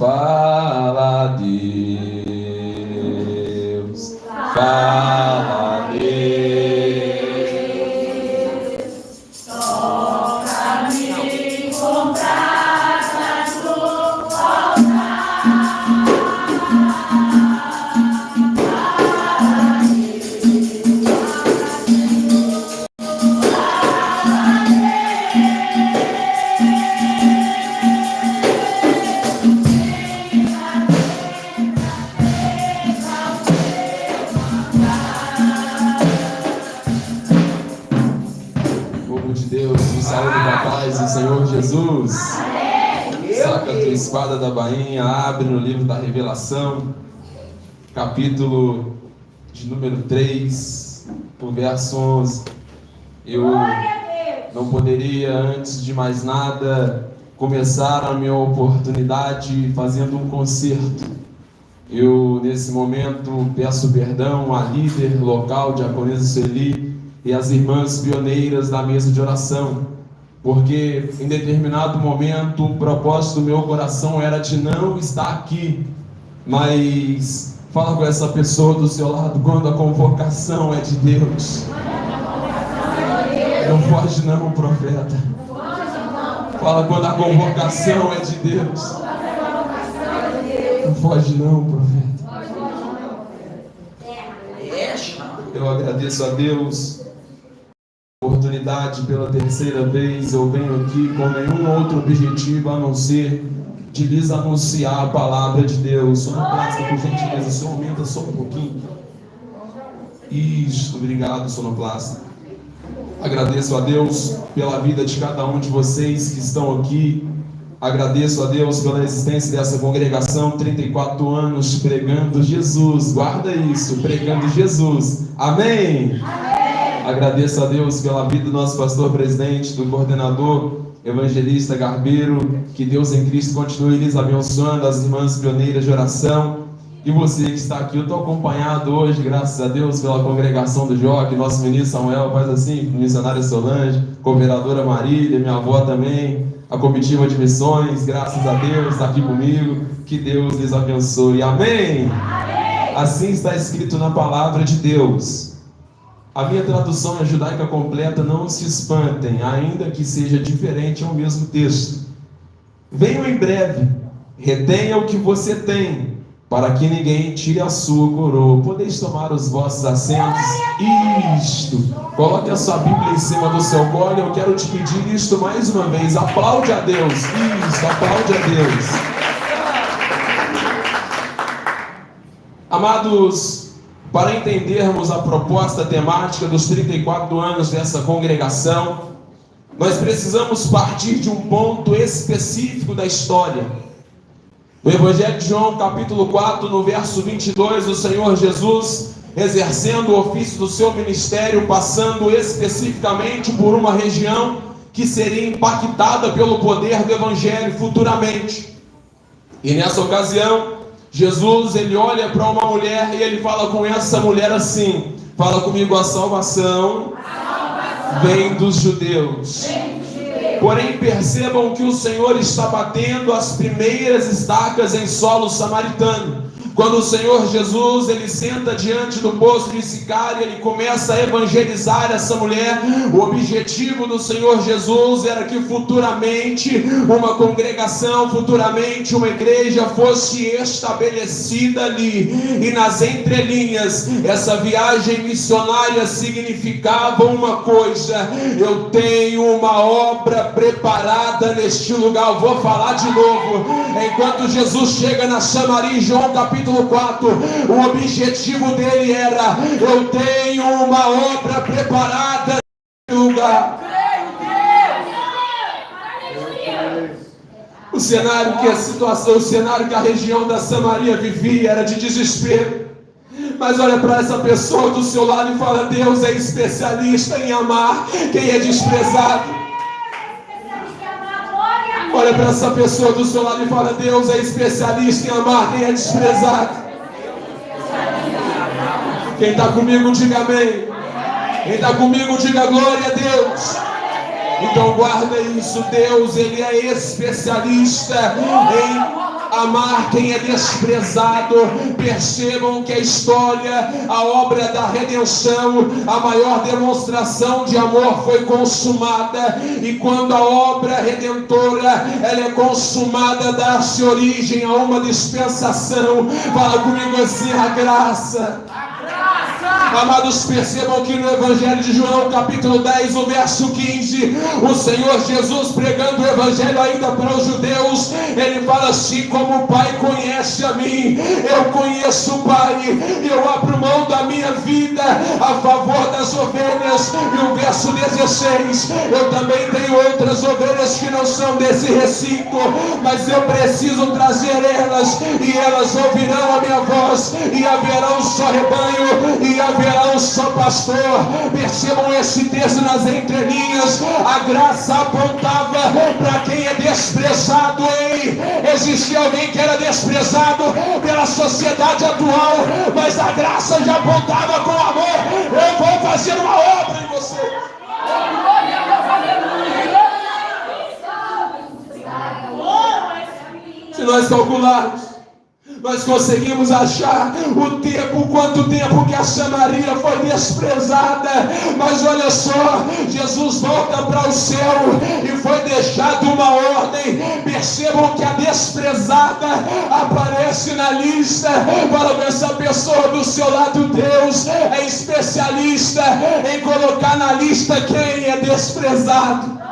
Fala, Deus, fala, Deus, toca-me com brasas do altar. Senhor Jesus, saca a tua espada da bainha, abre no livro da Revelação, capítulo de número 3, o verso 11. Eu não poderia, antes de mais nada, começar a minha oportunidade fazendo um concerto. Eu, nesse momento, peço perdão à líder local, diaconisa Sueli, e às irmãs pioneiras da mesa de oração, porque em determinado momento o propósito do meu coração era de não estar aqui, mas fala com essa pessoa do seu lado, quando a convocação é de Deus, não foge não, profeta. Fala, quando a convocação é de Deus, não foge não, profeta. Eu agradeço a Deus oportunidade pela terceira vez. Eu venho aqui com nenhum outro objetivo a não ser de lhes anunciar a palavra de Deus. Sonoplasta, por gentileza, só aumenta só um pouquinho. Isso, obrigado, sonoplasta. Agradeço a Deus pela vida de cada um de vocês que estão aqui. Agradeço a Deus pela existência dessa congregação, 34 anos pregando Jesus. Guarda isso, pregando Jesus. Amém? Amém. Agradeço a Deus pela vida do nosso pastor presidente, do coordenador, evangelista Garbeiro. Que Deus em Cristo continue lhes abençoando, as irmãs pioneiras de oração. E você que está aqui, eu estou acompanhado hoje, graças a Deus, pela congregação do Joque, nosso ministro Samuel, faz assim, missionária Solange, cooperadora Marília, minha avó também, a comitiva de missões, graças a Deus, está aqui comigo. Que Deus lhes abençoe. Amém? Amém. Assim está escrito na palavra de Deus. A minha tradução é judaica completa, não se espantem, ainda que seja diferente, é o mesmo texto. Venham em breve, retenha o que você tem, para que ninguém tire a sua coroa. Podeis tomar os vossos assentos. Isto, coloque a sua Bíblia em cima do seu gole. Eu quero te pedir isto mais uma vez. Aplaude a Deus. Isso, aplaude a Deus. Amados, para entendermos a proposta temática dos 34 anos dessa congregação, nós precisamos partir de um ponto específico da história. No Evangelho de João, capítulo 4, no verso 22, o Senhor Jesus, exercendo o ofício do seu ministério, passando especificamente por uma região que seria impactada pelo poder do Evangelho futuramente. E nessa ocasião, Jesus, ele olha para uma mulher e ele fala com essa mulher assim, fala comigo, a salvação vem dos judeus. Porém, percebam que o Senhor está batendo as primeiras estacas em solo samaritano. Quando o Senhor Jesus, ele senta diante do poço de Sicar e ele começa a evangelizar essa mulher, o objetivo do Senhor Jesus era que futuramente uma congregação, futuramente uma igreja fosse estabelecida ali. E nas entrelinhas, essa viagem missionária significava uma coisa: eu tenho uma obra preparada neste lugar. Eu vou falar de novo. Enquanto Jesus chega na Samaria, em João capítulo 4, o objetivo dele era: eu tenho uma obra preparada neste lugar. O cenário que a situação, o cenário que a região da Samaria vivia era de desespero. Mas olha para essa pessoa do seu lado e fala: Deus é especialista em amar quem é desprezado. Olha para essa pessoa do seu lado e fala: Deus é especialista em amar quem é desprezado. Quem está comigo, diga amém. Quem está comigo, diga glória a Deus. Então guarda isso. Deus, ele é especialista em amar quem é desprezado. Percebam que a história, a obra da redenção, a maior demonstração de amor foi consumada, e quando a obra redentora ela é consumada, dá-se origem a uma dispensação. Fala comigo assim: a graça. Amados, percebam que no Evangelho de João, capítulo 10, o verso 15, o Senhor Jesus, pregando o Evangelho ainda para os judeus, ele fala assim: como o Pai conhece a mim, eu conheço o Pai, e eu abro mão da minha vida a favor das ovelhas. E o verso 16, eu também tenho outras ovelhas que não são desse recinto, mas eu preciso trazer elas, e elas ouvirão a minha voz, e haverá um só rebanho, e haverá um só pastor. Percebam esse texto nas entrelinhas. A graça apontava para quem é desprezado. Ei, existia alguém que era desprezado pela sociedade atual, mas a graça já apontava com amor: eu vou fazer uma obra em você. Se nós calcularmos, nós conseguimos achar o tempo, quanto tempo que a Samaria foi desprezada. Mas olha só, Jesus volta para o céu e foi deixado uma ordem. Percebam que a desprezada aparece na lista. Fala com essa pessoa do seu lado: Deus é especialista em colocar na lista quem é desprezado.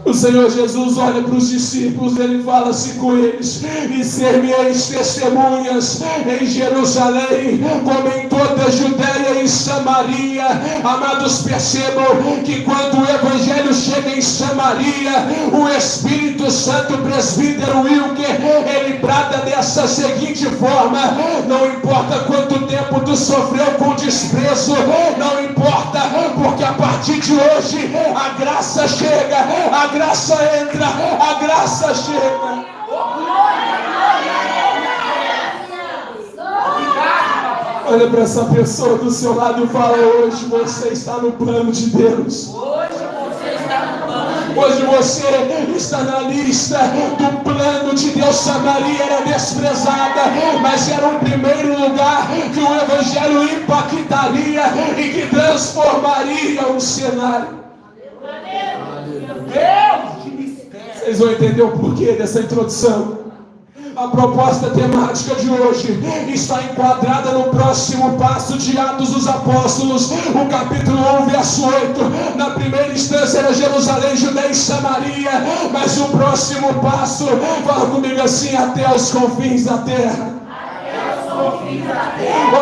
O Senhor Jesus olha para os discípulos, ele fala assim com eles: e ser-me-eis testemunhas em Jerusalém, como em toda a Judéia e Samaria. Amados, percebam que quando o Evangelho chega em Samaria, o Espírito Santo, o presbítero Wilker, ele brada dessa seguinte forma: não importa quanto tempo tu sofreu com desprezo, não importa, porque a partir de hoje a graça chega, a graça entra, a graça chega. Olha para essa pessoa do seu lado e fala: hoje você está no plano de Deus. Hoje você está na lista do plano de Deus. Samaria era desprezada, mas era o primeiro lugar que o Evangelho impactaria e que transformaria o cenário. Vocês vão entender o porquê dessa introdução. A proposta temática de hoje está enquadrada no próximo passo de Atos dos Apóstolos, o capítulo 1, verso 8. Na primeira instância era Jerusalém, Judeia e Samaria, mas o próximo passo, fala comigo assim: até os confins da terra.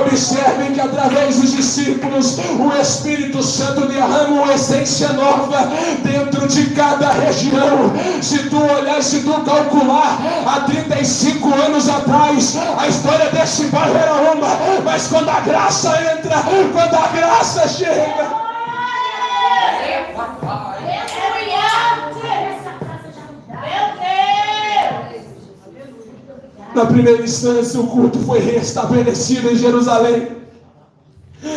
Observem que através dos discípulos o Espírito Santo derrama uma essência nova dentro de cada região. Se tu olhar, se tu calcular, há 35 anos atrás a história desse bairro era uma, mas quando a graça entra, quando a graça chega, na primeira instância, o culto foi restabelecido em Jerusalém.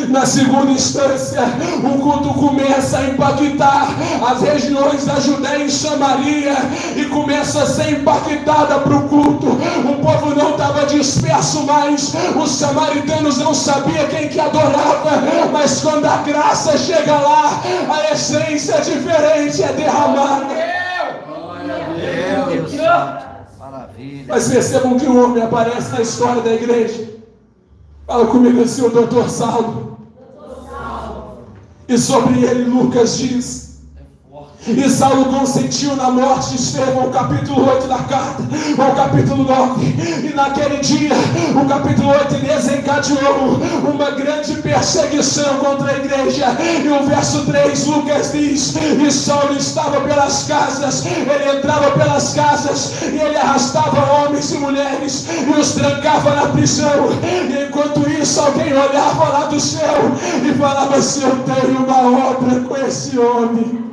Na segunda instância, o culto começa a impactar as regiões da Judéia e Samaria, e começa a ser impactada para o culto. O povo não estava disperso mais, os samaritanos não sabiam quem que adorava, mas quando a graça chega lá, a essência diferente é derramada. Deus. Maravilha. Mas percebam que um homem aparece na história da igreja. Fala comigo assim: o doutor Saulo. E sobre ele Lucas diz: e Saulo consentiu na morte de Estevão, o capítulo 8 da carta, ou capítulo 9. E naquele dia, o capítulo 8 desencadeou uma grande perseguição contra a igreja. E o verso 3, Lucas diz: e Saulo estava pelas casas, ele entrava pelas casas, e ele arrastava homens e mulheres, e os trancava na prisão. E enquanto isso, alguém olhava lá do céu e falava assim: eu tenho uma obra com esse homem.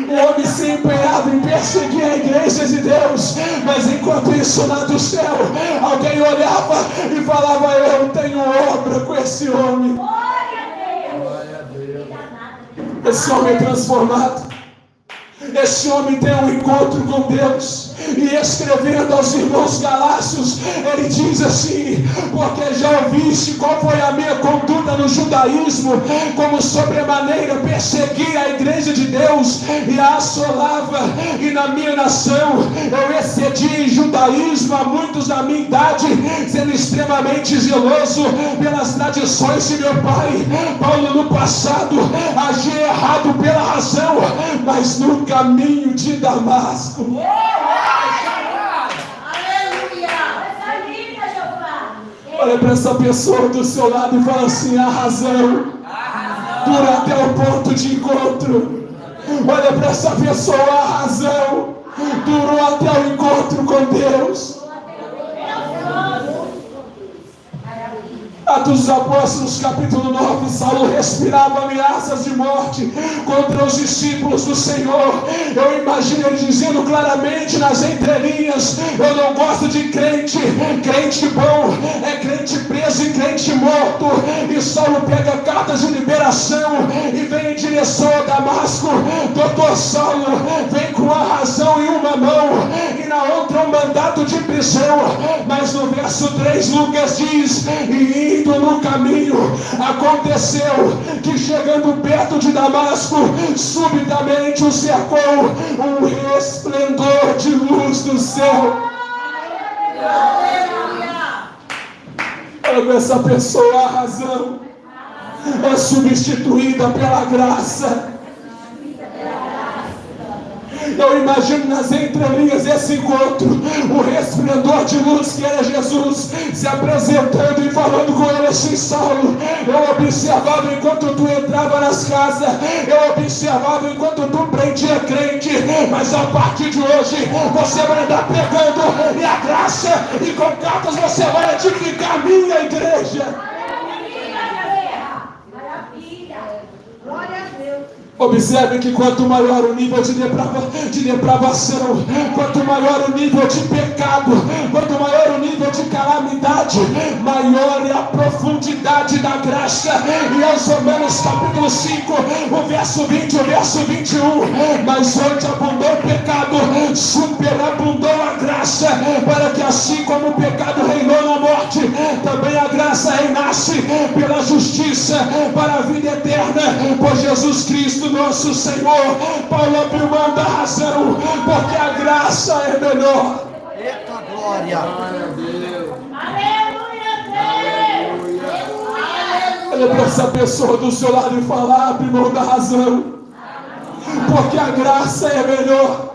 O homem se empenhava em perseguir a igreja de Deus, mas enquanto isso, lá do céu, alguém olhava e falava: eu tenho obra com esse homem. Esse homem é transformado. Esse homem tem um encontro com Deus. E escrevendo aos irmãos galácios, ele diz assim: porque já ouviste qual foi a minha conduta no judaísmo, como sobremaneira persegui a igreja de Deus e a assolava, e na minha nação eu excedi em judaísmo a muitos da minha idade, sendo extremamente zeloso pelas tradições de meu pai. Paulo no passado agia errado pela razão, mas no caminho de Damasco, olha para essa pessoa do seu lado e fala assim: a razão dura até o ponto de encontro. Olha para essa pessoa: a razão durou até o encontro com Deus. Atos dos Apóstolos, capítulo 9, Saulo respirava ameaças de morte contra os discípulos do Senhor. Eu imagino ele dizendo claramente nas entrelinhas: eu não gosto de crente. Crente bom é crente preso e crente morto. E Saulo pega cartas de liberação e vem em direção a Damasco. Doutor Saulo vem com a razão em uma mão e na outra um mandato de prisão. Mas no verso 3 Lucas diz: e indo no caminho, aconteceu que chegando perto de Damasco, subitamente o cercou um resplendor de luz do céu. Olha essa pessoa: a razão é substituída pela graça. Eu imagino nas entrelinhas esse encontro, o resplendor de luz que era Jesus se apresentando e falando com ele assim: Saulo, eu observava enquanto tu entrava nas casas, eu observava enquanto tu prendia crente, mas a partir de hoje você vai andar pregando e a graça, e com cartas você vai edificar a minha igreja. Observe que quanto maior o nível de depravação, quanto maior o nível de pecado, quanto maior o nível de calamidade, maior é a profundidade da graça. E aos Romanos capítulo 5, o verso 20, o verso 21, mas onde abundou o pecado, superabundou a graça, para que assim como o pecado reinou na morte, também a graça reinasse pela justiça para a vida eterna por Jesus Cristo nosso Senhor. Paulo abriu mão da razão, porque a graça é melhor. Eita glória! Olha para essa pessoa do seu lado e fala: abre mão da razão, porque a graça é melhor.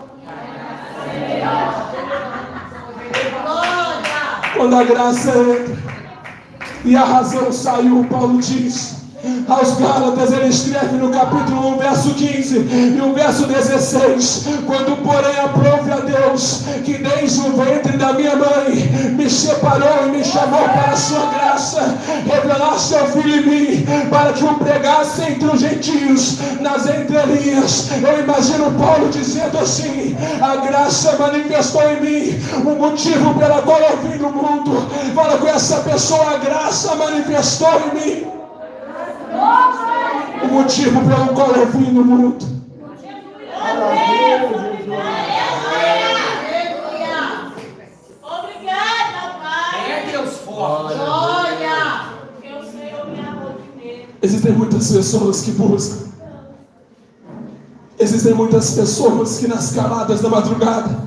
Quando a graça entra e a razão saiu, Paulo diz aos Gálatas, ele escreve no capítulo 1, verso 15 e o verso 16: quando porém aprove a Deus, que desde o ventre da minha mãe me separou e me chamou para a sua graça, revelar seu Filho em mim, para que o pregasse entre os gentios. Nas entrelinhas eu imagino Paulo dizendo assim: a graça manifestou em mim o motivo pela qual eu vim no mundo. Fala com essa pessoa: a graça manifestou em mim o motivo pelo qual eu vim no mundo. Obrigada, Pai. É Deus forte. Glória. Porque o Senhor me amou primeiro. Existem muitas pessoas que buscam. Existem muitas pessoas que nas caladas da madrugada,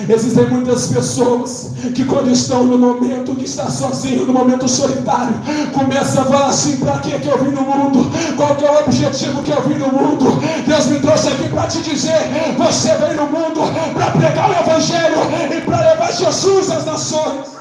existem muitas pessoas que quando estão no momento que está sozinho, no momento solitário, começam a falar assim: para que eu vim no mundo? Qual que é o objetivo que eu vim no mundo? Deus me trouxe aqui para te dizer: você veio no mundo para pregar o Evangelho e para levar Jesus às nações.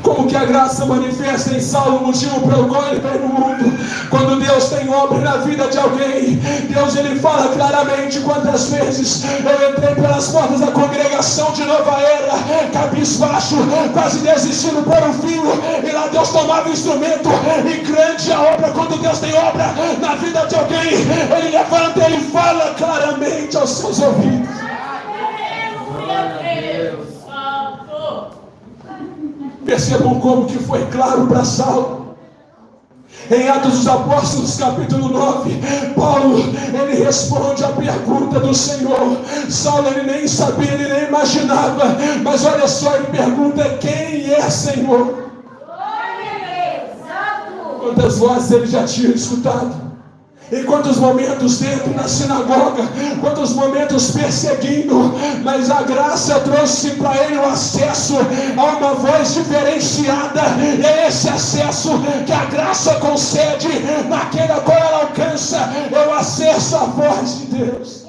Como que a graça manifesta em Saulo, o motivo pelo qual ele veio no mundo? Quando Deus tem obra na vida de alguém, Deus ele fala claramente: quantas vezes eu entrei pelas portas da congregação de Nova Era, cabisbaixo, quase desistindo por um fio, e lá Deus tomava o instrumento, e grande a obra. Quando Deus tem obra na vida de alguém, ele levanta e ele fala claramente aos seus ouvidos. Percebam como que foi claro para Saulo. Em Atos dos Apóstolos, capítulo 9, Paulo, ele responde à pergunta do Senhor. Saulo, ele nem sabia, ele nem imaginava, mas olha só, ele pergunta: quem é Senhor? Quantas vozes ele já tinha escutado, em quantos momentos dentro da sinagoga, quantos momentos perseguindo, mas a graça trouxe para ele o acesso a uma voz diferenciada. E é esse acesso que a graça concede, naquele a qual ela alcança, é o acesso à voz de Deus.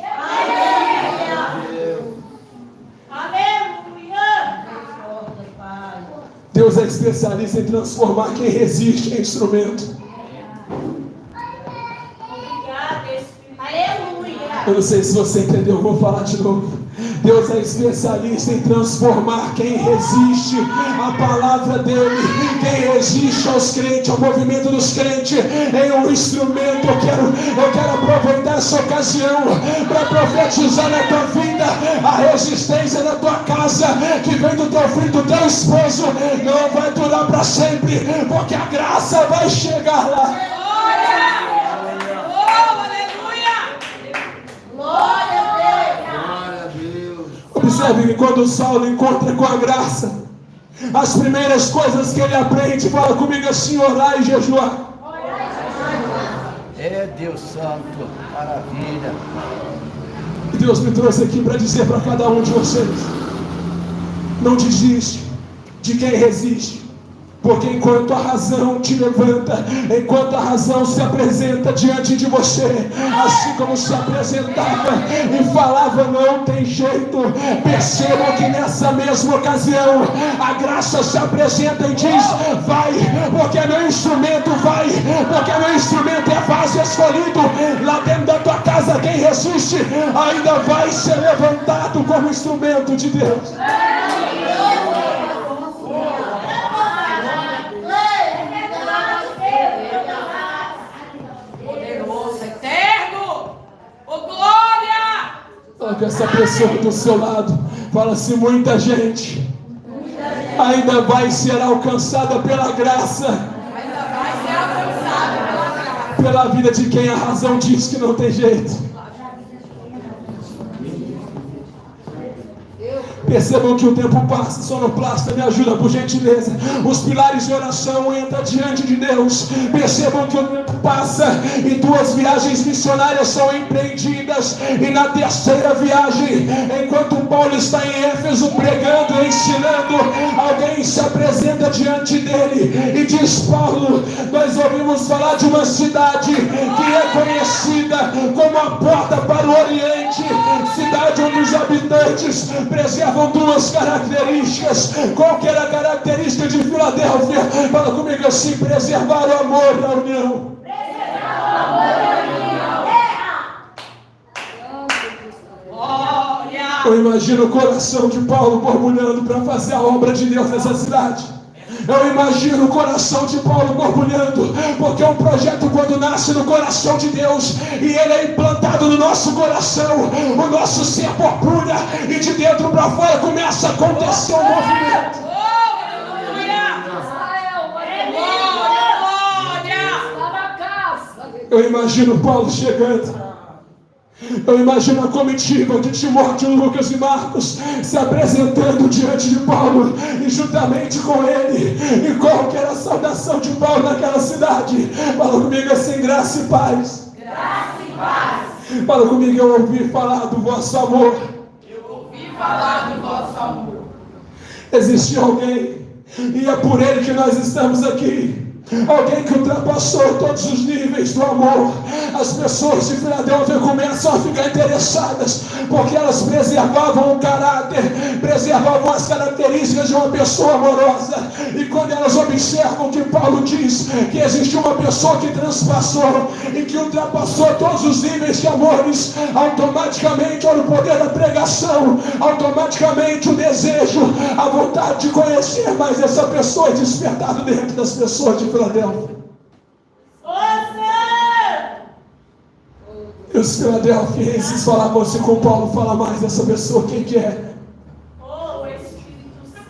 Deus é especialista em transformar quem resiste em instrumento. Eu não sei se você entendeu, eu vou falar de novo. Deus é especialista em transformar quem resiste à palavra dele, quem resiste aos crentes, ao movimento dos crentes, em um instrumento. Eu quero aproveitar essa ocasião para profetizar na tua vida a resistência da tua casa, que vem do teu filho, do teu esposo, não vai durar para sempre, porque a graça vai chegar lá. Observe que quando Saulo encontra com a graça, as primeiras coisas que ele aprende, fala comigo assim: orar e jejuar. É Deus Santo, maravilha. Deus me trouxe aqui para dizer para cada um de vocês: não desiste de quem resiste. Porque enquanto a razão te levanta, enquanto a razão se apresenta diante de você, assim como se apresentava e falava, não tem jeito, percebam que nessa mesma ocasião a graça se apresenta e diz: vai, porque meu instrumento vai, porque meu instrumento é vaso escolhido. Lá dentro da tua casa, quem resiste ainda vai ser levantado como instrumento de Deus. Fala com essa pessoa do seu lado, fala assim: muita gente ainda vai ser alcançada pela graça, pela vida de quem a razão diz que não tem jeito. Percebam que o tempo passa, sonoplasta, me ajuda por gentileza. Os pilares de oração entram diante de Deus. Percebam que o tempo passa e 2 viagens missionárias são empreendidas. E na terceira viagem, enquanto Paulo está em Éfeso pregando e ensinando, alguém se apresenta diante dele e diz: Paulo, nós ouvimos falar de uma cidade que é conhecida como a porta para o Oriente, cidade onde os habitantes preservam 2 características. Qual que era a característica de Filadélfia? Fala comigo assim: preservar o amor da união. Eu imagino o coração de Paulo borbulhando para fazer a obra de Deus nessa cidade. Eu imagino o coração de Paulo borbulhando, porque um projeto, quando nasce no coração de Deus e ele é implantado no nosso coração, o nosso ser borbulha e de dentro para fora começa a acontecer um movimento. Eu imagino Paulo chegando. Eu imagino a comitiva de Timóteo, Lucas e Marcos se apresentando diante de Paulo e juntamente com ele. E qual que era a saudação de Paulo naquela cidade? Fala comigo assim: graça e paz. Graça e paz. Fala comigo: eu ouvi falar do vosso amor. Eu ouvi falar do vosso amor. Existia alguém, e é por ele que nós estamos aqui. Alguém que ultrapassou todos os níveis do amor. As pessoas de Filadélfia começam a ficar interessadas, porque elas preservavam o caráter, preservavam as características de uma pessoa amorosa. E quando elas observam que Paulo diz que existe uma pessoa que transpassou e que ultrapassou todos os níveis de amores, automaticamente, olha o poder da pregação, automaticamente o desejo, a vontade de conhecer mais essa pessoa é despertado dentro das pessoas de Filadélfia. E os filadelfienses falavam assim com Paulo: fala mais dessa pessoa, quem que é? Oh, Espírito Santo.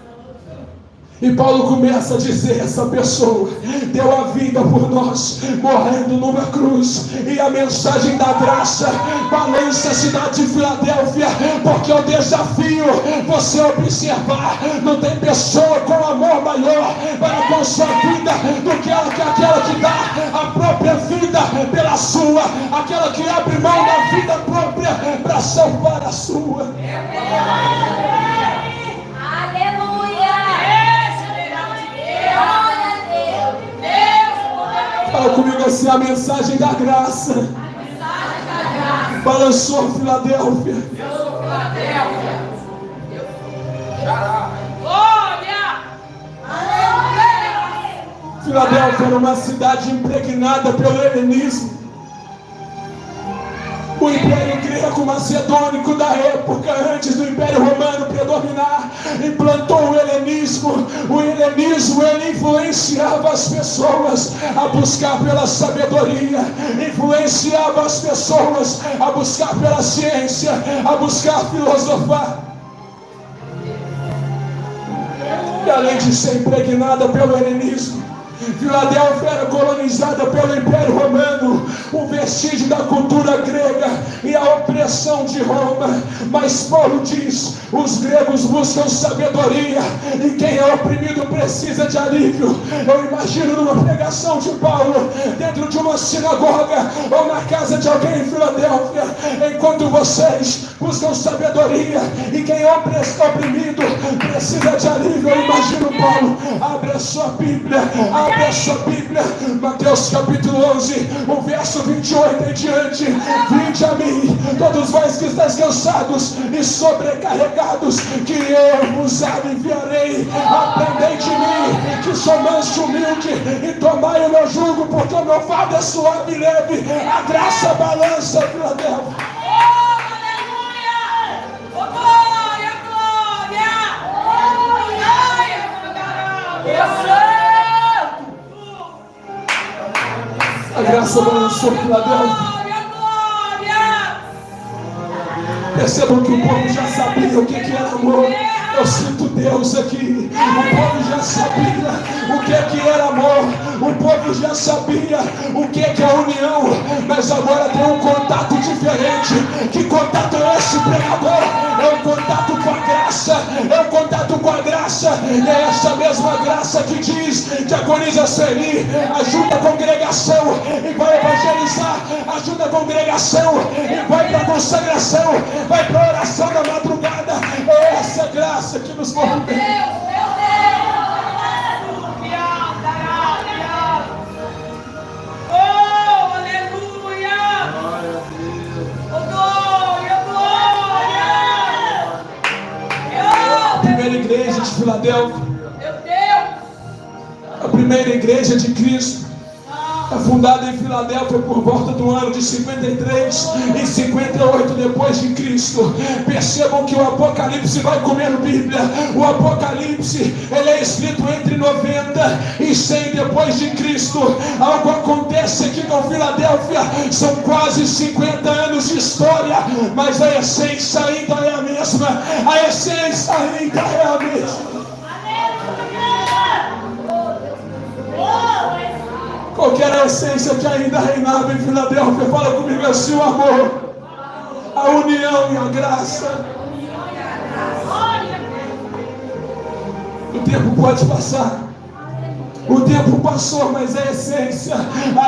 E Paulo começa a dizer: essa pessoa deu a vida por nós, morrendo numa cruz. E a mensagem da graça balança a cidade de Filadélfia, porque eu desafio você a observar: não tem pessoa com amor maior para com sua vida do que aquela que dá a própria vida pela sua, aquela que abre mão da vida própria para salvar a sua. Fala comigo assim: a mensagem da graça balançou Filadélfia. Filadélfia era uma cidade impregnada pelo helenismo. O Império Greco-Macedônico da época, antes do Império Romano predominar, implantou o helenismo. O helenismo, ele influenciava as pessoas a buscar pela sabedoria, influenciava as pessoas a buscar pela ciência, a buscar filosofar. E além de ser impregnada pelo helenismo, Filadélfia era colonizada pelo Império Romano, um vestígio da cultura grega e a opressão de Roma. Mas Paulo diz: os gregos buscam sabedoria e quem é oprimido precisa de alívio. Eu imagino numa pregação de Paulo, dentro de uma sinagoga ou na casa de alguém em Filadélfia, enquanto vocês buscam sabedoria e quem é oprimido precisa de alívio. Eu imagino Paulo: abre a sua Bíblia, abre a sua Bíblia, Mateus capítulo 11, o verso 28 em diante. Vinde a mim, todos vós que estáis cansados e sobrecarregados, que eu vos aliviarei. Aprendei de mim, que sou manso e humilde, e tomai o meu jugo, porque o meu fardo é suave e leve. A graça balança, Filadélfia. A graça balançou Filadélfia. Percebam que o povo já sabia o que era amor. Eu sinto Deus aqui. O povo já sabia o que era amor. O povo já sabia o que é a união. Mas agora tem um contato diferente. Que contato é esse, pregador? É um contato com a graça. É um contato com a graça. E é essa mesma graça que diz: diagoniza Sueli, ajuda a congregação e vai evangelizar. Ajuda a congregação e vai para a consagração, vai para a oração da madrugada. É essa graça que nos move. Igreja de Filadélfia, a primeira igreja de Cristo, fundada em Filadélfia por volta do ano de 53 e 58 depois de Cristo. Percebam que o Apocalipse vai comer Bíblia. O Apocalipse, ele é escrito entre 90 e 100 depois de Cristo. Algo acontece aqui com Filadélfia. São quase 50 anos de história, mas a essência ainda é a mesma. A essência ainda é a mesma. Qual que era a essência que ainda reinava em Filadélfia? Fala comigo assim: o amor, a união e a graça. O tempo pode passar, o tempo passou, mas a essência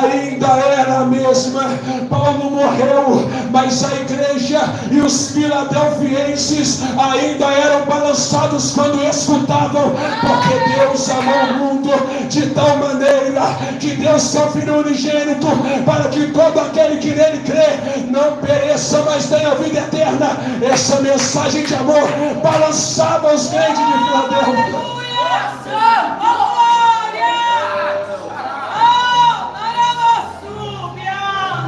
ainda era a mesma. Paulo morreu, mas a igreja e os filadelfienses ainda eram balançados quando escutavam, porque Deus amou o mundo de tal maneira que deu seu Filho unigênito, para que todo aquele que nele crê não pereça, mas tenha vida eterna. Essa mensagem de amor balançava os crentes de Filadélfia.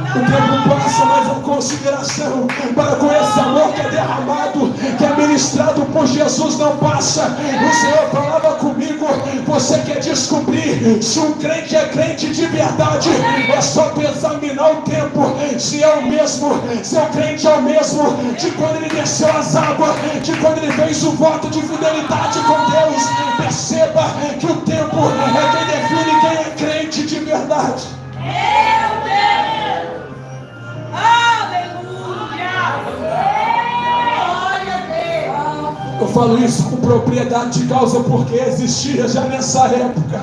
O tempo passa, mas a consideração para com esse amor que é derramado, que é ministrado por Jesus não passa. O Senhor falava comigo: você quer descobrir se um crente é crente de verdade? É só examinar o tempo, se é o mesmo, se o crente é o mesmo de quando ele desceu as águas, de quando ele fez o voto de fidelidade com Deus. Perceba que o tempo é quem define quem é crente de verdade. Meu Deus! Aleluia! Glória a Deus! Eu falo isso com propriedade de causa porque existia já nessa época.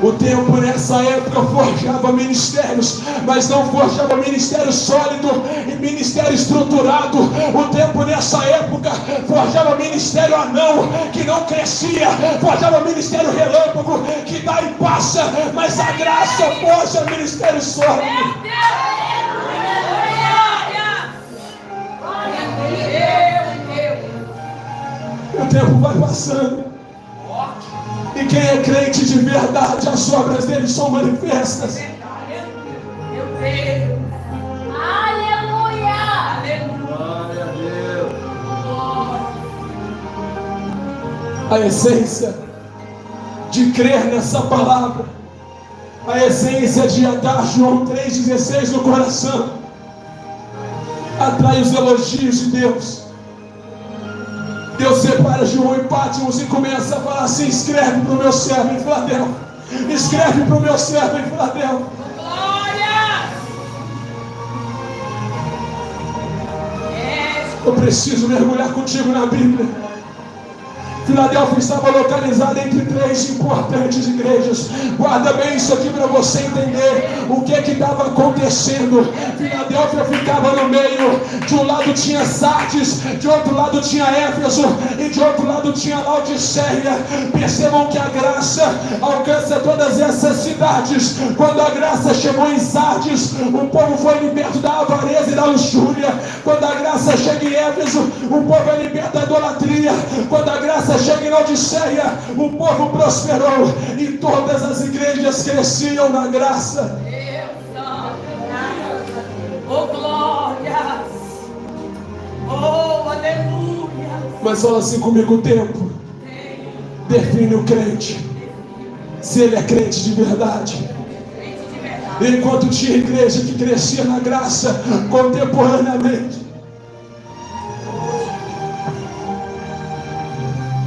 O tempo nessa época forjava ministérios, mas não forjava ministério sólido e ministério estruturado. O tempo nessa época forjava ministério anão, que não crescia, forjava ministério relâmpago, que dá e passa, mas a graça forja ministério sólido. O tempo vai passando. E quem é crente de verdade, as obras dele são manifestas. Aleluia! Glória a Deus. A essência de crer nessa palavra, a essência de atar João 3,16 no coração, atrai os elogios de Deus. Deus separa João e Pátimos e começa a falar assim: escreve para o meu servo em Filadélfia, escreve para o meu servo em Filadélfia. Glória! Eu preciso mergulhar contigo na Bíblia. Filadélfia estava localizada entre 3 importantes igrejas. Guarda bem isso aqui para você entender o que estava acontecendo. Filadélfia ficava no meio. De um lado tinha Sardes, de outro lado tinha Éfeso e de outro lado tinha Laodiceia. Percebam que a graça alcança todas essas cidades. Quando a graça chegou em Sardes, o povo foi liberto da avareza e da luxúria. Quando a graça chega em Éfeso, o povo é liberto da idolatria. Quando a graça chega em Laodiceia, o povo prosperou e todas as igrejas cresciam na graça. Oh, glória! Oh, aleluia! Mas fala assim comigo: o tempo define o crente, se ele é crente de verdade. Enquanto tinha igreja que crescia na graça contemporaneamente,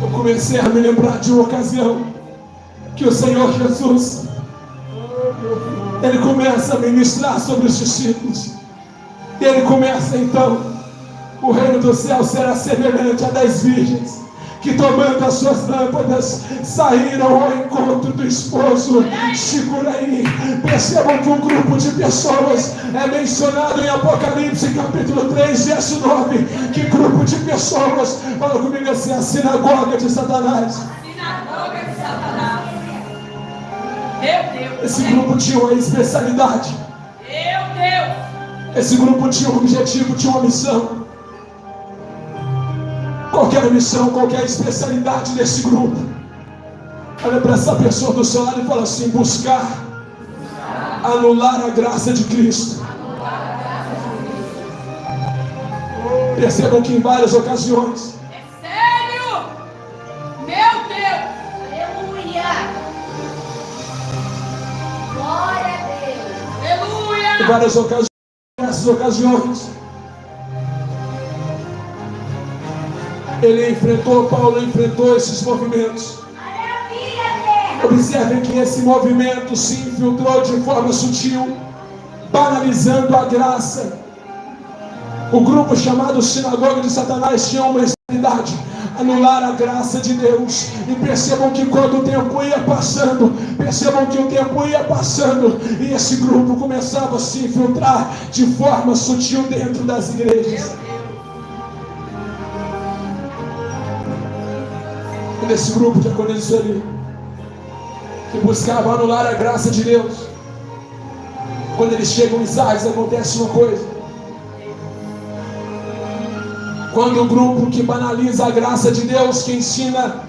eu comecei a me lembrar de uma ocasião que o Senhor Jesus, Ele começa a ministrar sobre os discípulos. E Ele começa então: o reino do céu será semelhante a 10 virgens que, tomando as suas lâmpadas, saíram ao encontro do esposo. Segura aí. Percebam que um grupo de pessoas é mencionado em Apocalipse capítulo 3, verso 9. Que grupo de pessoas? Fala comigo assim: a sinagoga de Satanás. Sinagoga de Satanás. Meu Deus! Esse grupo tinha uma especialidade. Meu Deus! Esse grupo tinha um objetivo, tinha uma missão. Qualquer missão, qualquer especialidade desse grupo. Olha para essa pessoa do seu lado e fala assim: buscar anular a graça de Cristo. Percebam que em várias ocasiões, É sério? Meu Deus! Aleluia! Glória a Deus! Aleluia! em várias ocasiões, nessas ocasiões, Paulo enfrentou esses movimentos. Observem que esse movimento se infiltrou de forma sutil, banalizando a graça. O grupo chamado Sinagoga de Satanás tinha uma especialidade: anular a graça de Deus. E percebam que quando o tempo ia passando, e esse grupo começava a se infiltrar de forma sutil dentro das igrejas. Nesse grupo que aconteceu ali, que buscava anular a graça de Deus, quando eles chegam em Sardes, acontece uma coisa. Quando o grupo que banaliza a graça de Deus, que ensina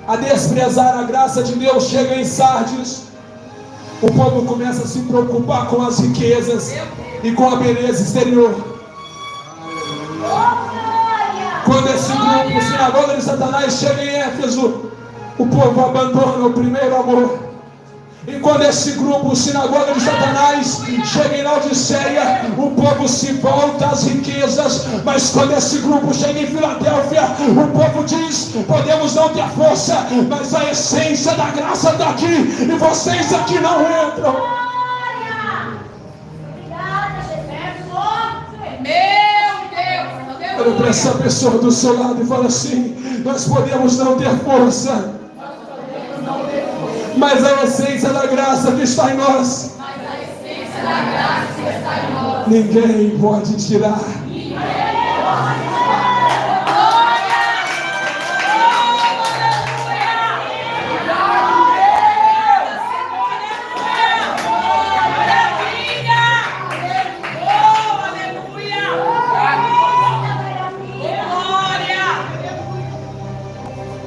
a desprezar a graça de Deus, chega em Sardes, o povo começa a se preocupar com as riquezas. e com a beleza exterior. Quando esse grupo, sinagoga de Satanás, chega em Éfeso, o povo abandona o primeiro amor. E quando esse grupo, sinagoga de Satanás, chega em Laodiceia, o povo se volta às riquezas. Mas quando esse grupo chega em Filadélfia, o povo diz: podemos não ter força, mas a essência da graça está aqui, e vocês aqui não entram. Olha para essa pessoa do seu lado e fala assim: nós podemos não ter força, mas a essência da graça que está em nós, ninguém pode tirar.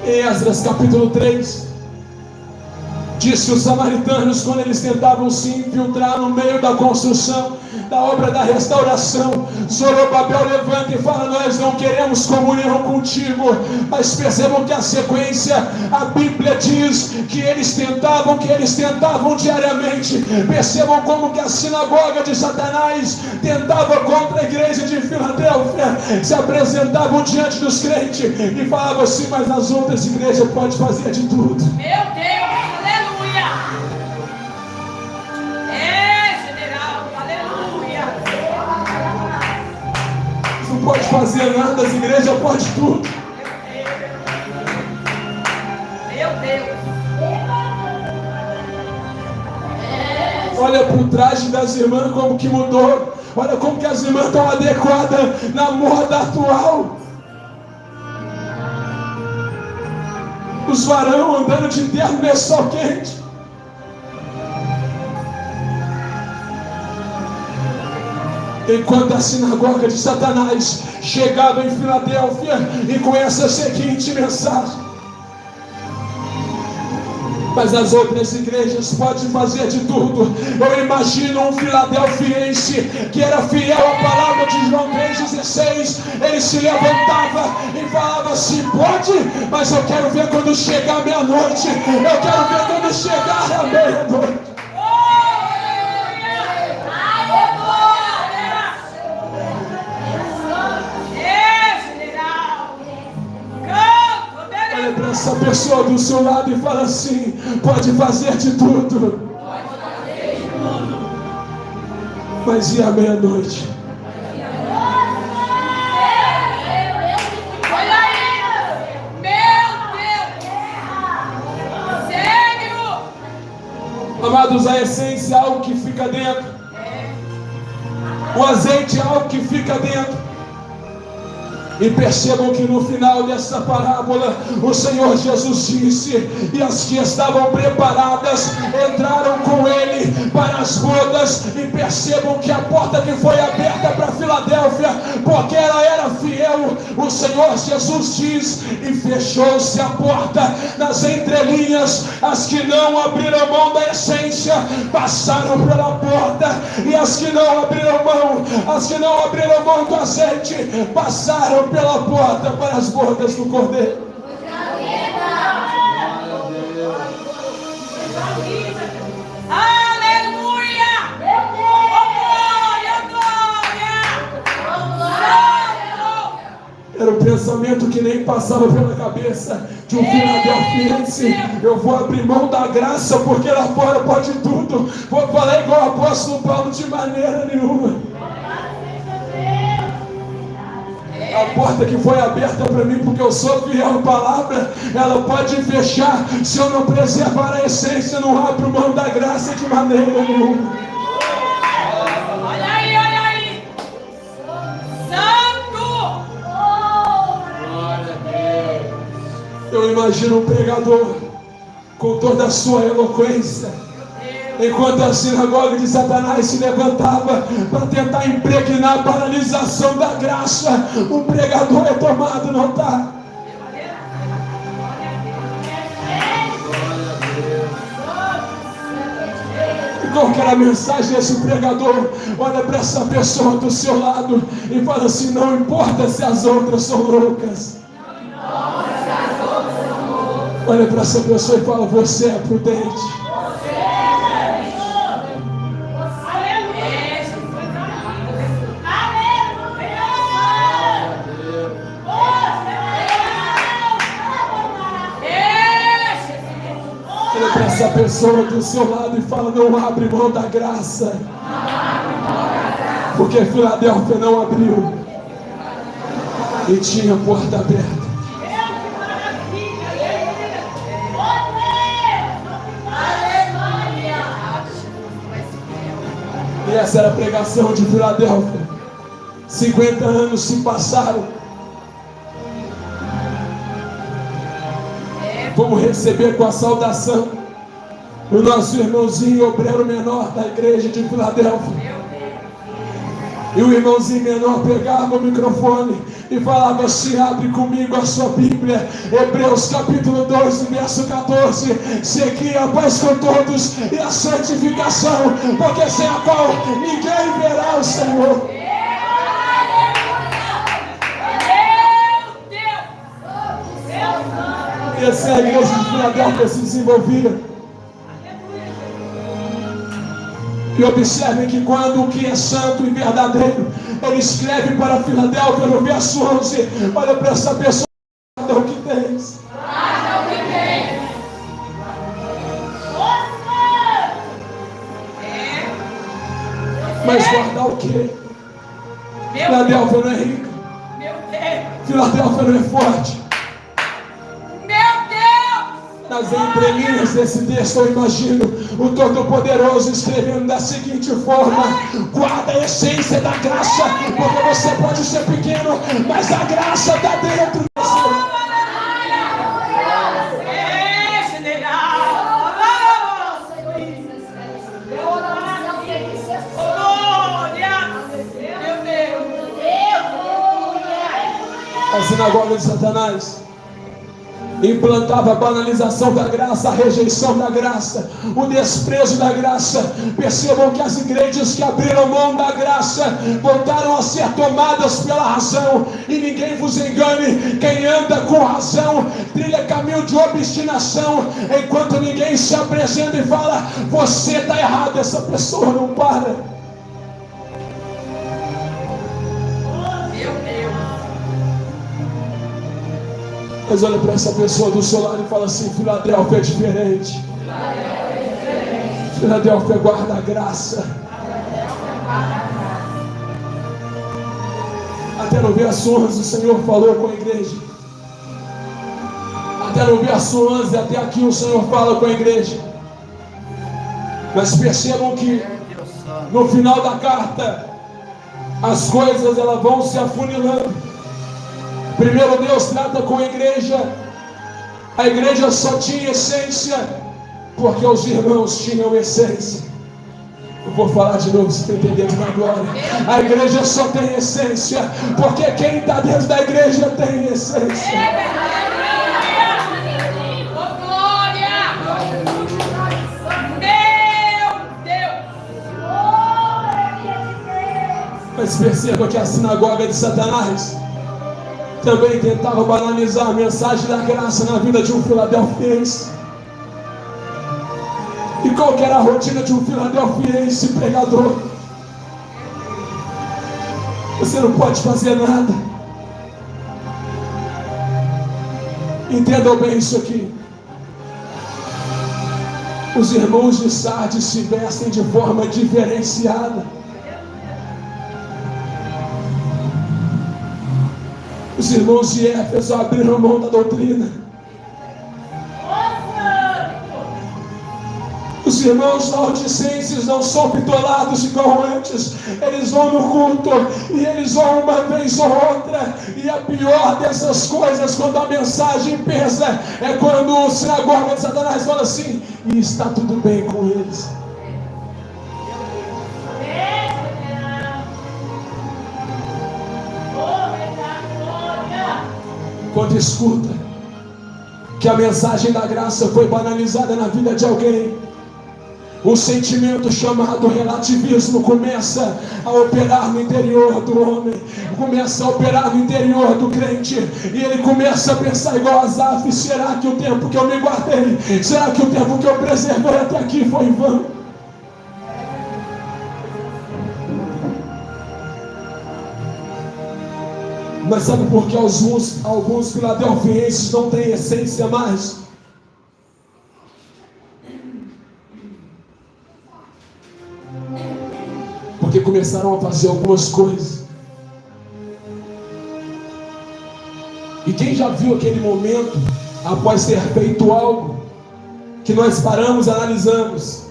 Em Esdras capítulo 3, diz que os samaritanos, quando eles tentavam se infiltrar no meio da construção, da obra da restauração, Zorobabel levanta e fala: nós não queremos comunhão contigo. Mas percebam que a sequência, a Bíblia diz que eles tentavam diariamente. Percebam como que a sinagoga de Satanás tentava contra a igreja de Filadélfia, se apresentavam diante dos crentes e falavam assim: mas as outras igrejas podem fazer de tudo. Meu Deus, aleluia! Não pode fazer nada, as igrejas podem tudo. Meu Deus! Olha para o traje das irmãs como que mudou. Olha como que as irmãs estão adequadas na moda atual. Os varão andando de terno nesse sol quente. Enquanto a sinagoga de Satanás chegava em Filadélfia e com essa seguinte mensagem: mas as outras igrejas podem fazer de tudo. Eu imagino um filadelfiense que era fiel à palavra de João 3,16. Ele se levantava e falava assim: pode, mas eu quero ver quando chegar a meia-noite. Eu quero ver quando chegar a meia-noite. Olha para essa pessoa do seu lado e fala assim: pode fazer de tudo, mas e a meia-noite? Olha aí! Meu Deus! Sério! Amados, a essência é algo que fica dentro. O azeite é algo que fica dentro. E percebam que no final dessa parábola, o Senhor Jesus disse: e as que estavam preparadas entraram com Ele para as bodas. E percebam que a porta que foi aberta para Filadélfia, porque ela era fiel, o Senhor Jesus diz: e fechou-se a porta. Nas entrelinhas, as que não abriram mão da essência passaram pela porta, e as que não abriram mão do azeite passaram pela porta para as bodas do Cordeiro. Aleluia! Glória! Era um pensamento que nem passava pela cabeça de um filadelfiense: eu vou abrir mão da graça porque lá fora pode tudo. Vou falar igual o apóstolo Paulo: de maneira nenhuma. A porta que foi aberta para mim, porque eu sou fiel à palavra, ela pode fechar se eu não preservar a essência, não abro mão da graça de maneira nenhuma. Olha aí! Santo! Glória a Deus. Eu imagino um pregador com toda a sua eloquência, enquanto a sinagoga de Satanás se levantava para tentar impregnar a paralisação da graça, o pregador é tomado, não está? Qual que era a mensagem desse pregador? Olha para essa pessoa do seu lado e fala assim: não importa se as outras são loucas. Olha para essa pessoa e fala: você é prudente. Olha para essa pessoa do seu lado e fala: não abre mão da graça. Porque Filadélfia não abriu e tinha a porta aberta. E essa era a pregação de Filadélfia. 50 anos se passaram. Vamos receber com a saudação o nosso irmãozinho obreiro menor da igreja de Filadélfia. E o irmãozinho menor pegava o microfone e falava assim: abre comigo a sua Bíblia, Hebreus capítulo 2, verso 14. Segui a paz com todos e a santificação, porque sem a qual ninguém verá o Senhor. E assim a igreja de Filadélfia se desenvolvia. E observem que quando o que é santo e verdadeiro, ele escreve para Filadélfia no verso 11. Olha para essa pessoa: guarda o que tens. Mas guardar o quê? Filadélfia não é rica. Filadélfia não é forte. Nas entrelinhas desse texto eu imagino o Todo-Poderoso escrevendo da seguinte forma: guarda a essência da graça, porque você pode ser pequeno, mas a graça está dentro de você. A sinagoga de Satanás implantava a banalização da graça, a rejeição da graça, o desprezo da graça. Percebam que as igrejas que abriram mão da graça voltaram a ser tomadas pela razão. E ninguém vos engane: quem anda com razão trilha caminho de obstinação, enquanto ninguém se apresenta e fala: você está errado. Essa pessoa não para. Mas olha para essa pessoa do seu lado e fala assim: Filadélfia é diferente. Filadélfia guarda a graça. Até no verso 11 o Senhor falou com a igreja. Até no verso 11, até aqui o Senhor fala com a igreja. Mas percebam que no final da carta as coisas elas vão se afunilando. Primeiro Deus trata com a igreja só tinha essência porque os irmãos tinham essência. Eu vou falar de novo, se você entender na glória. A igreja só tem essência porque quem está dentro da igreja tem essência. Mas perceba que a sinagoga de Satanás também tentava banalizar a mensagem da graça na vida de um filadelfiense. E qual que era a rotina de um filadelfiense pregador? Você não pode fazer nada. Entendam bem isso aqui. Os irmãos de Sardes se vestem de forma diferenciada. Os irmãos de Éfeso abriram mão da doutrina. Os irmãos laodicenses não são bitolados igual antes. Eles vão no culto e eles vão uma vez ou outra. E a pior dessas coisas, quando a mensagem pesa, é quando o sinagoga de Satanás fala assim: e está tudo bem com eles. Quando escuta que a mensagem da graça foi banalizada na vida de alguém, o sentimento chamado relativismo começa a operar no interior do homem, começa a operar no interior do crente, e ele começa a pensar igual Asaf: será que o tempo que eu me guardei, será que o tempo que eu preservei até aqui foi em vão? Mas sabe por que alguns filadelfienses não têm essência mais? Porque começaram a fazer algumas coisas. E quem já viu aquele momento, após ter feito algo, que nós paramos e analisamos?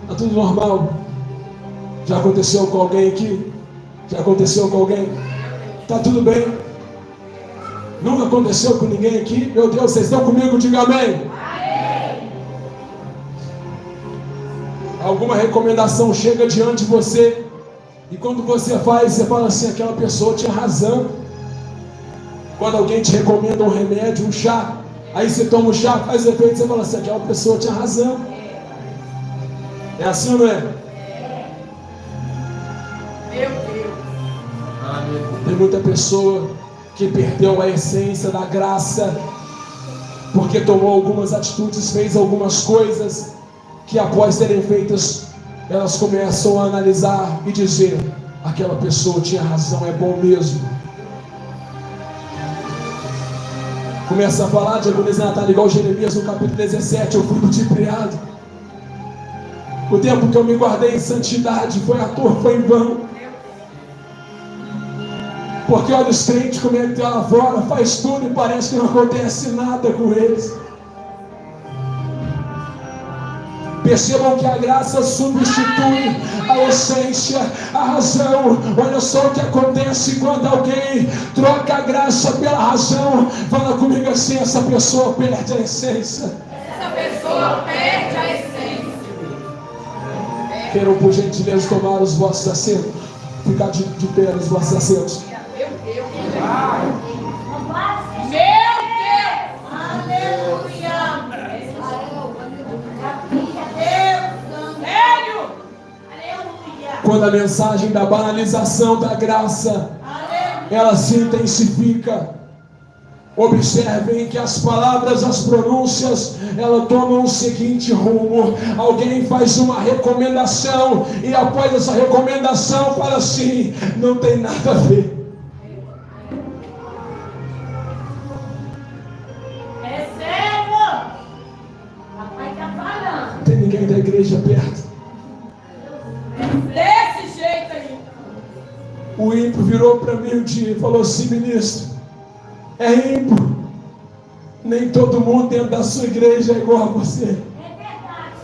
Tá tudo normal. Já aconteceu com alguém aqui? Já aconteceu com alguém? Tá tudo bem? Nunca aconteceu com ninguém aqui? Meu Deus, vocês estão comigo? Diga amém. Alguma recomendação chega diante de você, e quando você faz, você fala assim: aquela pessoa tinha razão. Quando alguém te recomenda um remédio, um chá, aí você toma o chá, faz efeito, você fala assim: aquela pessoa tinha razão. É assim ou não é? Meu Deus. Tem muita pessoa que perdeu a essência da graça, porque tomou algumas atitudes, fez algumas coisas, que após serem feitas, elas começam a analisar e dizer: aquela pessoa tinha razão, é bom mesmo. Começa a falar de agonizar Natália, igual Jeremias no capítulo 17: eu fui ludibriado. O tempo que eu me guardei em santidade foi à toa, foi em vão. Porque olha os crentes como é que tá lá fora, faz tudo e parece que não acontece nada com eles. Percebam que a graça substitui a essência, a razão. Olha só o que acontece quando alguém troca a graça pela razão. Fala comigo assim: essa pessoa perde a essência. Essa pessoa perde a essência. Queiram por gentileza tomar os vossos assentos, ficar de pé nos vossos assentos. Meu Deus. Meu Deus. Aleluia. Quando a mensagem da banalização da graça, ela se intensifica, observem que as palavras, as pronúncias, ela tomam o seguinte rumo: alguém faz uma recomendação, e após essa recomendação fala assim: não tem nada a ver. É sério? Papai tá falando. Não tem ninguém da igreja perto. Desse jeito aí. O ímpio virou para mim um dia e falou assim: ministro, é ímpio, nem todo mundo dentro da sua igreja é igual a você. É verdade.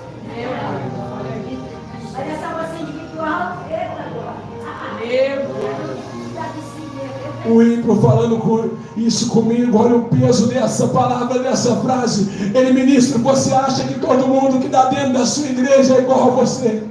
Olha essa voz individual. Meu O ímpio falando isso comigo, olha o peso dessa palavra, dessa frase. Ele: ministro, você acha que todo mundo que está dentro da sua igreja é igual a você?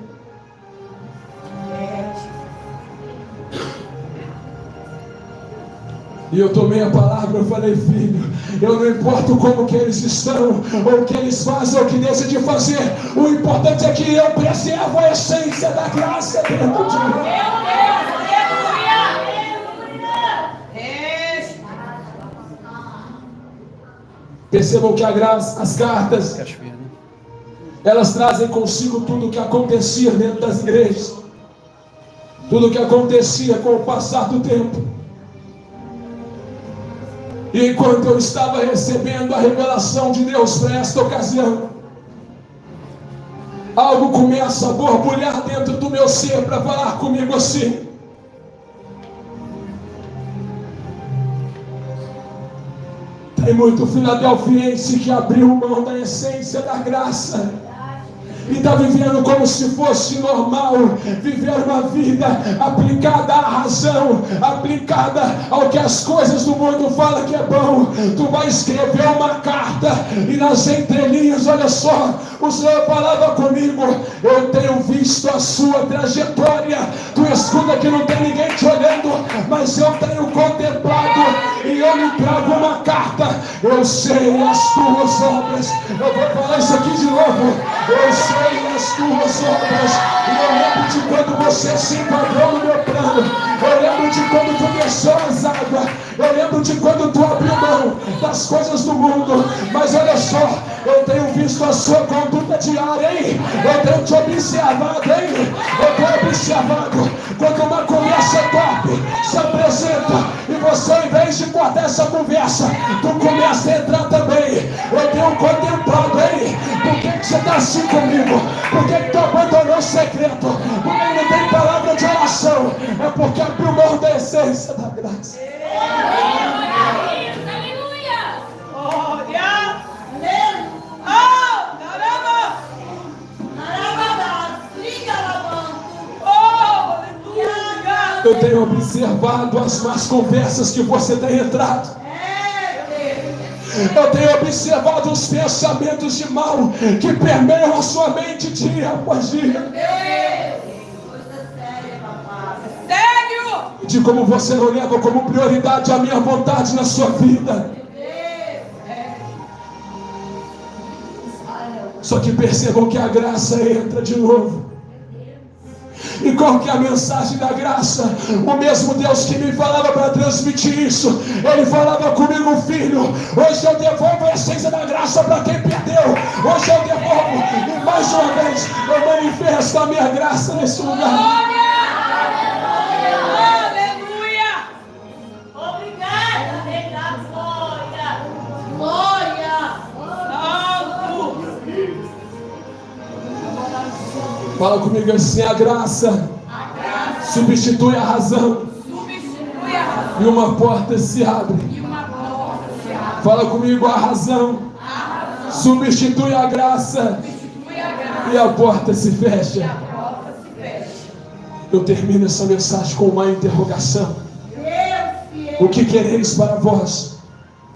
E eu tomei a palavra, eu falei: filho, eu não importo como que eles estão, ou o que eles fazem, ou o que deixam de fazer, o importante é que eu preservo a essência da graça dentro de mim. Percebam que a graça, as cartas, elas trazem consigo tudo o que acontecia dentro das igrejas, tudo o que acontecia com o passar do tempo. E enquanto eu estava recebendo a revelação de Deus para esta ocasião, algo começa a borbulhar dentro do meu ser para falar comigo assim: tem muito filadelfiense que abriu mão da essência da graça e está vivendo como se fosse normal, viver uma vida aplicada à razão, aplicada ao que as coisas do mundo falam que é bom. Tu vai escrever uma carta e nas entrelinhas, olha só, o Senhor falava comigo: eu tenho visto a sua trajetória. Tu escuta que não tem ninguém te olhando, mas eu tenho contemplado, e eu lhe trago uma carta. Eu sei as tuas obras. Eu vou falar isso aqui de novo. Eu sei as tuas obras. E eu lembro de quando você se enquadrou no meu plano. Eu lembro de quando tu deixou as águas. Eu lembro de quando tu abriu mão das coisas do mundo. Mas olha só, eu tenho visto a sua conduta diária, hein? Eu tenho te observado, hein? Eu tenho observado quando uma conversa top se apresenta e você, ao invés de cortar essa conversa, tu começa a entrar também. Eu tenho contemplado, hein? Por que você está assim comigo? Por que tu abandonou o secreto? Porque não tem palavra de oração. É porque abriu mão da essência da graça. Eu tenho observado as más conversas que você tem entrado. Eu tenho observado os pensamentos de mal que permeiam a sua mente dia após dia. De como você não leva como prioridade a minha vontade na sua vida. Só que percebam que a graça entra de novo. E qual que é a mensagem da graça? O mesmo Deus que me falava para transmitir isso, Ele falava comigo: filho, hoje eu devolvo a essência da graça para quem perdeu. Hoje eu devolvo, e mais uma vez eu manifesto a minha graça nesse lugar. Fala comigo assim: a graça substitui a razão. E uma porta se abre. Fala comigo: a razão substitui a graça. E a porta se fecha. Eu termino essa mensagem com uma interrogação: o que quereis para vós?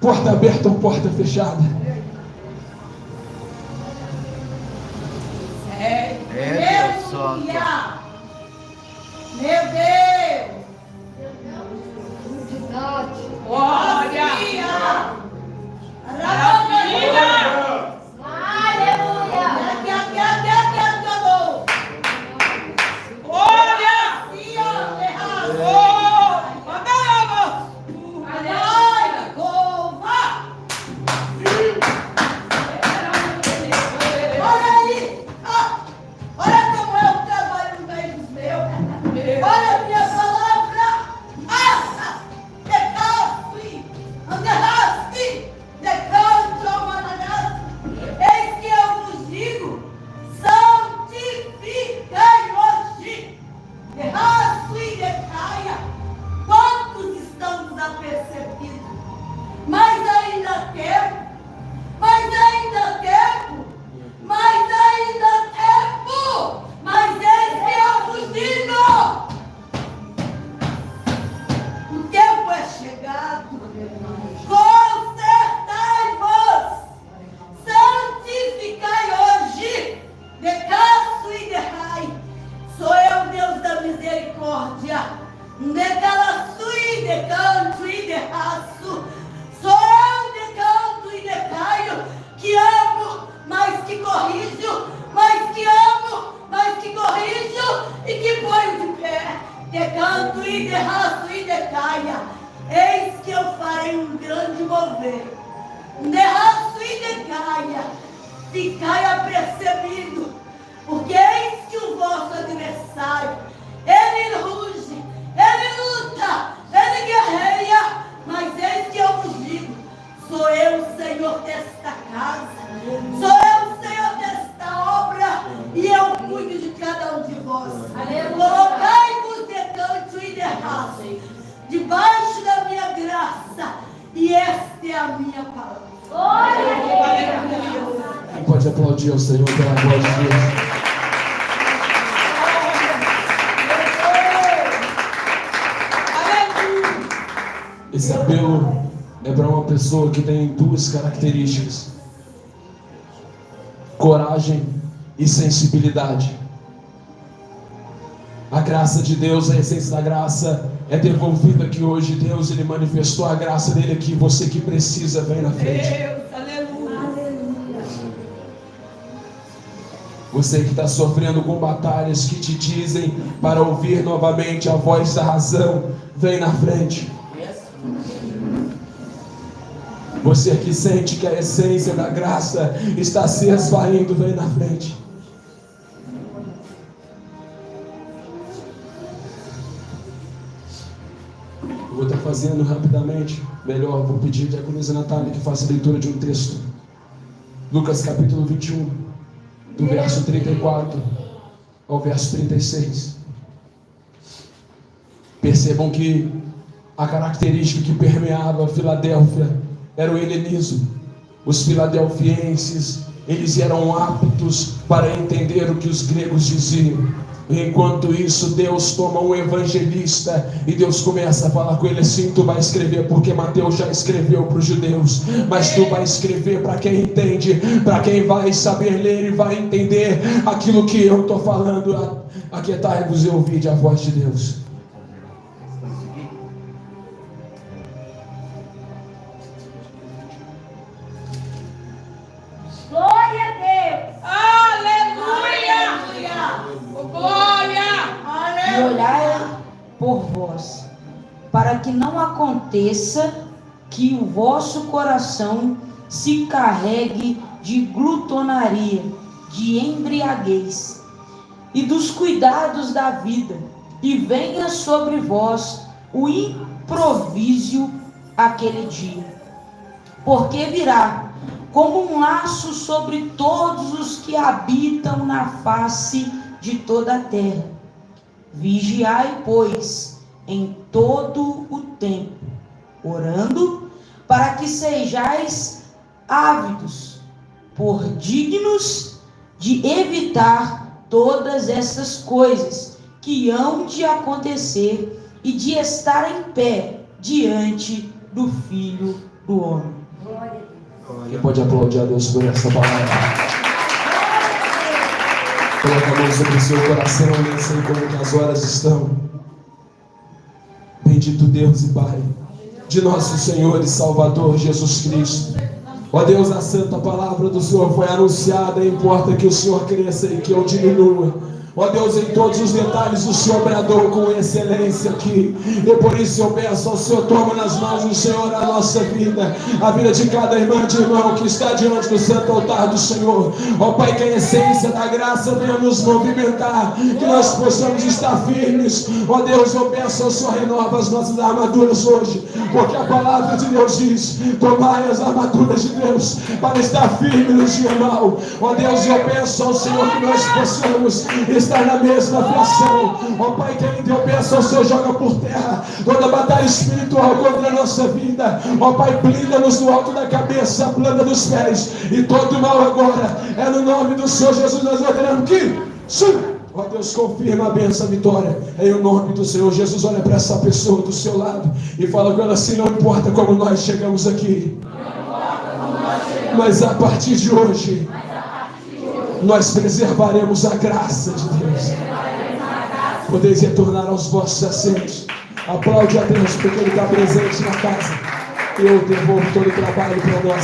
Porta aberta ou porta fechada? Meu Deus! Olha! Pode aplaudir ao Senhor pela voz de Deus. Esse apelo é para uma pessoa que tem duas características: coragem e sensibilidade. A graça de Deus, a essência da graça é devolvida aqui hoje. Deus, Ele manifestou a graça dele aqui. Você que precisa, vem na frente. Deus, aleluia. Você que está sofrendo com batalhas que te dizem para ouvir novamente a voz da razão, vem na frente. Você que sente que a essência da graça está se esvaindo, vem na frente. Eu vou estar fazendo rapidamente, melhor, vou pedir a diaconisa Natália que faça a leitura de um texto. Lucas capítulo 21, do verso 34 ao verso 36. Percebam que a característica que permeava a Filadélfia era o helenismo. Os filadelfienses, eles eram aptos para entender o que os gregos diziam. Enquanto isso, Deus toma um evangelista e Deus começa a falar com ele assim: tu vai escrever, porque Mateus já escreveu para os judeus, mas tu vai escrever para quem entende, para quem vai saber ler e vai entender aquilo que eu estou falando. Aquietai-vos e ouvide a voz de Deus. Glória a Deus. E olhai por vós, para que não aconteça que o vosso coração se carregue de glutonaria, de embriaguez e dos cuidados da vida, e venha sobre vós o improviso aquele dia, porque virá como um laço sobre todos os que habitam na face de toda a terra. Vigiai, pois, em todo o tempo, orando, para que sejais ávidos, por dignos de evitar todas essas coisas que hão de acontecer e de estar em pé diante do Filho do Homem. Quem pode aplaudir a Deus por essa palavra? Coloca a mão sobre o seu coração e nem sei como que as horas estão. Bendito Deus e Pai de nosso Senhor e Salvador Jesus Cristo. Ó Deus, a santa palavra do Senhor foi anunciada, importa que o Senhor cresça e que eu diminua. Ó Deus, em todos os detalhes o Senhor bradou com excelência aqui, e por isso eu peço ao Senhor: toma nas mãos do Senhor a nossa vida, a vida de cada irmã e irmão que está diante do santo altar do Senhor. Ó Pai, que a essência da graça venha nos movimentar, que nós possamos estar firmes. Ó Deus, eu peço ao Senhor: renova as nossas armaduras hoje, porque a palavra de Deus diz: tomai as armaduras de Deus para estar firme no dia mau. Ó Deus, eu peço ao Senhor que nós possamos estar na mesma fração. Ó Pai querido, eu peço ao Senhor: joga por terra toda batalha espiritual contra a nossa vida. Ó Pai, blinda-nos do alto da cabeça, a planta dos pés, e todo mal agora é no nome do Senhor Jesus. Nós oramos que sim. Ó Deus, confirma a bênção, a vitória, em o nome do Senhor Jesus. Olha para essa pessoa do seu lado e fala com ela assim: não importa como nós chegamos aqui, mas a partir de hoje nós preservaremos a graça de Deus. Podeis retornar aos vossos assentos. Aplaude a Deus porque Ele está presente na casa. Eu devolvo todo o trabalho para nós.